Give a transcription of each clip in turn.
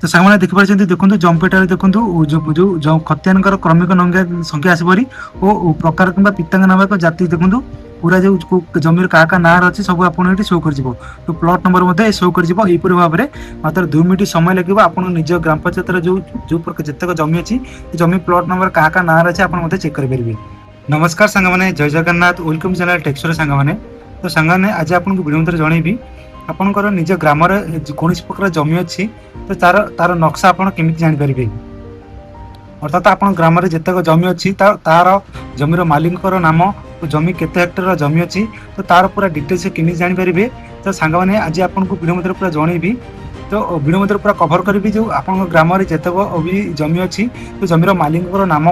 तो सांगमाने देखिपारे देखो जंपेटार देखो जो खतियान क्रमिक संख्या आसपरी और प्रकार कि पिता नाम एक जाति देखो पूरा जो जमीर क्या ना अच्छी सब आपको शो कर तो प्लॉट नंबर शो कर भाव में मात्र 2 मिनट समय लगे आप निज ग्राम पंचायत जो जो जितक जमी अच्छी जमी प्लॉट नंबर क्या ना अच्छे आप चेक करेंगे। नमस्कार सांग मैंने जय जगन्नाथ वेलकम चैनल टेक्सर सांग मैंने तो सांग आज आपको वीडियो मध्य जनइबी आपंकर निज ग्राम कौन प्रकार जमी अच्छी तो तार तार नक्शा आप जापर अर्थात आप ग्राम जितक जमी अच्छी तार जमीर मालिक नाम तो जमी केते हेक्टर जमी अच्छी तो तार पूरा डिटेल्स केमी जापर तो सांग मैंने आज आपको वीडियो मध्य पूरा जनइबी तो वीडियो मध्य पूरा कभर करी जो आप ग्राम जितक भी जमी अच्छी तो जमीर मालिक नाम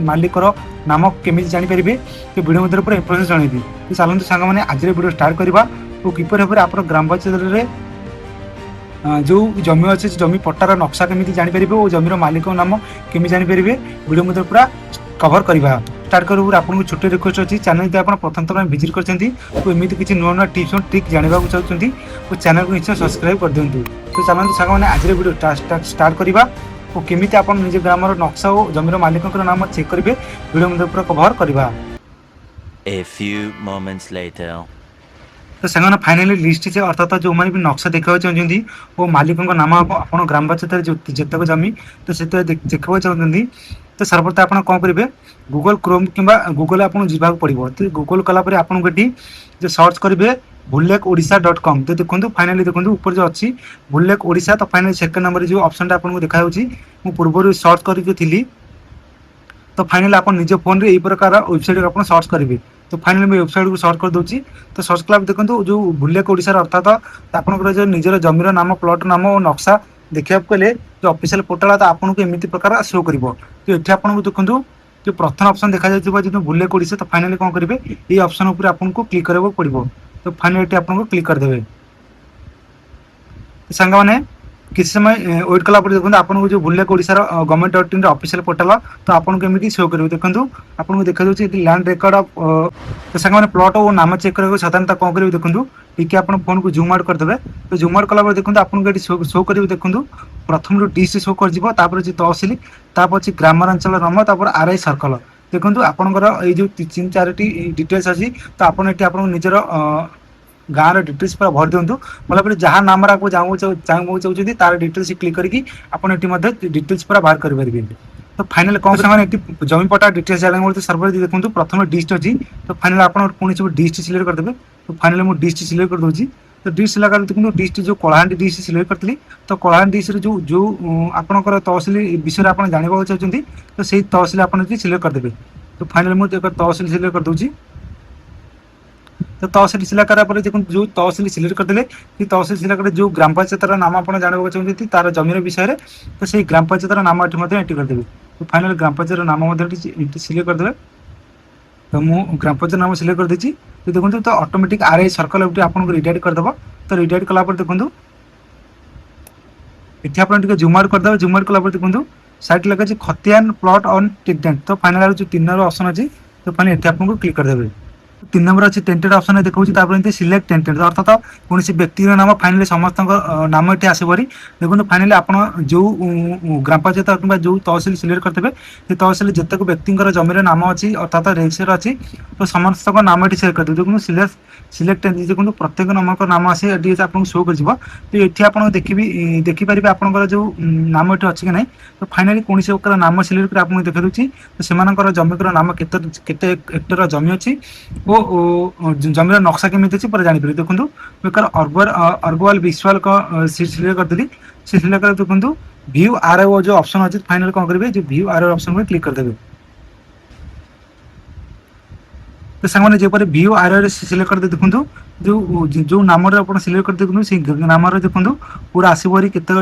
मालिकर नाम केमी जापर तो वीडियो मध्य पूरा प्रोसेस जनइबी तो चलते सांग मैंने आज वीडियो स्टार्ट करवा तो किपर भाव में आप ग्राम पंचायत जो जमी अच्छे जमी पट्टार नक्शा केमी जापर और जमीर मालिक नाम केमी जापर वीडियो मध्य पूरा कभर करवा स्टार्ट करूँ आपको छोटे रिक्वेस्ट अच्छी चैनल जब आप प्रथम थर विजिट कर तो एमती किसी नुआ नुआ टिप्स और ट्रिक जानवा चाहते तो चैनल को निश्चय सब्सक्राइब कर दिंतु। तो चलते सांग मैंने आज वीडियो स्टार्ट करवा और केमी आप निज ग्राम नक्शा और जमीर मालिक नाम चेक करेंगे वीडियो मध्य पूरा कभर करवा। A few moments later. तो सांगने फाइनाली लिस्ट है अर्थात जो मैंने भी नक्शा देखा चाहते वो मालिक नाम आप ग्राम पंचायत जितक जमी तो से देखा चाहते तो सर्वप्रथम आप कौन करेंगे गूगल क्रोम कि गूगल आपको जावाक पड़ो तो गूगल कलापर आपको ये जो सर्च करेंगे bullock-odisha.com तो देखो फाइनाली देखो ऊपर जो अच्छी बुलेक ओडिशा तो फाइनाली सेकेंड नंबर जो ऑप्शन आपको देखा पूर्व सर्च करी तो फाइनाली आप निज फोन रे प्रकार वेबसाइट आप सर्च करेंगे तो फाइनाली मैं वेबसाइट को सर्च कर दूसरी तो सर्च कला देखो जो बुलेक ओडिशा अर्थात आपंकर जो निजर जमीर नाम प्लॉट नाम और नक्शा देखा गले जो ऑफिशियल पोर्टाल तो आपको एमती प्रकार शो कर तो ये आपको देखो जो प्रथम ऑप्शन देखा जो बुलेक ओडिशा तो फाइनाली कौन करेंगे ये ऑप्शन उपर आपको क्लिक करने पड़ो तो फाइनाली आपको क्लिक करदे सांग मैंने किसी समय वेट कला देखो आपको जो बुलेक ओडिशा गवर्नमेंट.in ऑफिशियल पोर्टाल तो आपको केमी शो कर देखो आपको देखा लैंड रिकॉर्ड ऑफ तो सांग मैंने प्लॉट और नाम चेक कर साधारणतः कौन करेंगे देखो टी आप फोन को जूम आउट करदे तो जूम आउट कला देखो आपको शो कर देखो प्रथम जो डिस्ट्रिक्ट शो कर तहसिल तापर ग्रामांचल नाम तापर आरआई सर्कल देखो आपंकर ये जो 3-4 डिटेल्स अच्छी तो आपको निजर गाँव डिटेल्स पूरा भर दिंतु मतलब जहाँ नाम आपको चाहते तार डिटेल्स क्लिक करके आपड़ डिटेल्स पूरा बाहर करेंगे। तो फाइनाल कौन से जमी पट्टा डिटेल्स जानते तो सर्वर देखो प्रथम डिस्ट अच्छी तो फाइनाल आप सब डिस्ट सिलेक्ट करदे तो फाइनाल मुझे डिस्ट सिलेक्ट कर दूसरी तो डिस्ट सिलेक्ट कर देखो डिस्ट जो कलाहांडी डिस्ट सिलेक्ट करी तो कलाहांडी डिस्ट जो जो आपंकर तहसिल विषय आप जानवा चाहते तो सही तहसिल आप सिलेक्ट करदे तो फाइनाल मुझे तहसिल सिलेक्ट कर दूसरी तो तहसिल सिलेक्ट करापर देखो जो तहसिल सिलेक्ट करदे कि तहसिल सिलेक्ट जो ग्राम पंचायत नाम आप जानवा चाहते तार जमीर विषय तो सही ग्राम पंचायत नाम एंट्री करदे तो फाइनाल ग्राम पंचायत नाम सिलेक्ट करदे तो मुझे ग्राम पंचायत नाम सिलेक्ट कर देती तो देखो तो ऑटोमेटिक आरआई सर्कल आपको रिडायरेक्ट करदे तो रिडायरेक्ट कलापर देखो ये आप जूम आउट करदे जूम आउट कलापर देखो साइड लगे खतियान प्लॉट ऑन टेंटेड तो फाइनाल जो 3 नंबर ऑप्शन अच्छी तो फाइनाल ये आपको क्लिक करदे 3 नंबर अच्छी टेंटेड ऑप्शन देखा सिलेक्ट टेंटेड अर्थात कौन व्यक्ति नाम फाइनाली समस्त नाम ये आसपरी देखो फाइनाली आप जो ग्राम पंचायत कि जो तहसिल सिलेक्ट करते से तहसिल जितक व्यक्ति जमीर नाम अच्छी अर्थात रजिस्टर अच्छी तो समस्त नाम ये सेलेक्ट करते देखो सिलेक्ट देखो प्रत्येक नंबर नाम आसे आपको शो कर तो ये आप देखिपारे आपंकर जो नाम ये अच्छी कि ना तो फाइनाली कौन से नाम सिलेक्ट कर आपको देखा दूसरी तो से जमीर नाम केते हेक्टर जमी अच्छी वो जमीर नक्शा केमी अच्छी पूरा जापर देखो बेकार अर्गवाल विश्वाल का सीट सिलेक्ट करदेली से सिलेक्ट कर देखो व्यू आरओ जो ऑप्शन अच्छे फाइनल कौन करेंगे जो व्यू आरओ ऑप्शन में क्लिक करदे तो सांगने जपर व्यू आरओ सिलेक्ट करदे देखो जो जो नाम आप सिलेक्ट कर देखो से नाम देखो पूरा आसपरी केते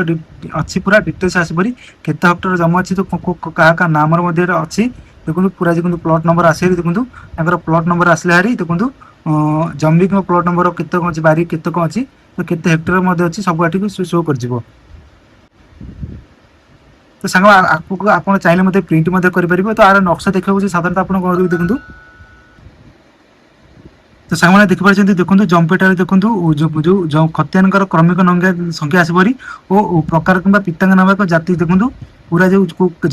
अच्छी पूरा डिटेल्स आसपरी केते हेक्टर जमी अच्छी तो क्या नाम अच्छी देखो पूरा देखो प्लॉट नंबर आसे देखो प्लॉट नंबर आसले हारी देखो जमी कि प्लॉट नंबर केते कौन अच्छी बारी केते कौन अच्छी तो केते हेक्टर अच्छी सब आठ शो कर तो सांग आपको आप चाहिए प्रिंट करेंगे तो आर नक्शा देखा साधारणतः आप देखो ତ ସାଙ୍ଗମାନେ ଦେଖିପାରୁଛନ୍ତି ଦେଖନ୍ତୁ ଜମିପଟାରେ ଦେଖନ୍ତୁ ଯୋଉ ଖତିଆନଙ୍କର କ୍ରମିକ ସଂଖ୍ୟା ଆସିପରି ଓ ପ୍ରକାର କିମ୍ବା ପିତାଙ୍କ ନାମ ଏକ ଜାତି ଦେଖନ୍ତୁ ପୁରା ଯୋଉ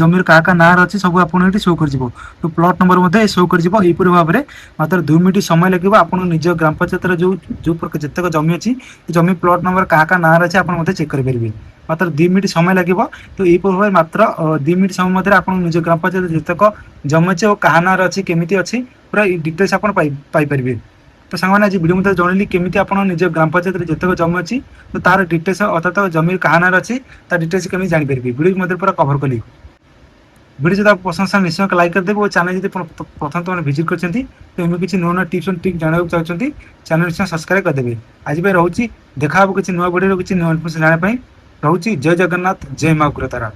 ଜମିର କାହା କାହା ନାଁ ଅଛି ସବୁ ଆପଣ ଏଠି ଶୋ କରିଯିବ। ତ ପ୍ଲଟ ନମ୍ବର ମଧ୍ୟ ଶୋ କରିଯିବ ଏହିପରି ଭାବରେ। ମାତ୍ର 2 ମିନିଟ୍ ସମୟ ଲାଗିବ ଆପଣ ନିଜ ଗ୍ରାମ ପଞ୍ଚାୟତର ଯେତେକ ଜମି ଅଛି ଜମି ପ୍ଲଟ ନମ୍ବର କାହା କାହା ନାଁ ଅଛି ଆପଣ ମଧ୍ୟ ଚେକ୍ କରିପାରିବେ। ମାତ୍ର 2 ମିନିଟ୍ ସମୟ ଲାଗିବ। ତ ଏହିପରି ଭାବରେ ମାତ୍ର 2 ମିନିଟ୍ ସମୟ ମଧ୍ୟରେ ଆପଣ ନିଜ ଗ୍ରାମ ପଞ୍ଚାୟତ ଯେତେକ ଜମି ଅଛି ଓ କାହା ନାଁରେ ଅଛି କେମିତି ଅଛି ପୁରା ଡିଟେଲ୍ସ ଆପଣ ପାଇପାରିବେ। ତ ସାଙ୍ଗମାନେ ଆଜି ଭିଡ଼ିଓ ମଧ୍ୟରେ ଜଣେଇଲି କେମିତି ଆପଣ ନିଜ ଗ୍ରାମ ପଞ୍ଚାୟତରେ ଯେତେକ ଜମି ଅଛି ତ ତାର ଡିଟେଲ୍ସ ଅର୍ଥାତ୍ ଜମି କାହା ନାଁରେ ଅଛି ତା ଡିଟେଲ୍ସ କେମିତି ଜାଣିପାରିବେ ଭିଡ଼ିଓ ମଧ୍ୟ ପୁରା କଭର କଲି। ଭିଡ଼ିଓ ଯଦି ପସନ୍ଦ ନିଶ୍ଚୟ ଲାଇକ୍ କରିଦେବେ ଓ ଚ୍ୟାନେଲ ଯଦି ପ୍ରଥମ ତମେ ଭିଜିଟ୍ କରିଛନ୍ତି ତ ଏମିତି କିଛି ନୂଆ ନୂଆ ଟିପ୍ସ ଆଣ୍ଡ ଟ୍ରିକ୍ ଜାଣିବାକୁ ଚାହୁଁଛନ୍ତି ଚ୍ୟାନେଲ ନିଶ୍ଚୟ ସବସ୍କ୍ରାଇବ୍ କରିଦେବେ। ଆଜି ପାଇଁ ରହୁଛି ଦେଖା ହବ କିଛି ନୂଆ ଭିଡ଼ିଓରେ କିଛି ନୂଆ ଇନଫର୍ମେସନ୍ ଜାଣିବା ପାଇଁ। ରହୁଛି ଜୟ ଜଗନ୍ନାଥ ଜୟ ମା ଅଗ୍ରତାରା।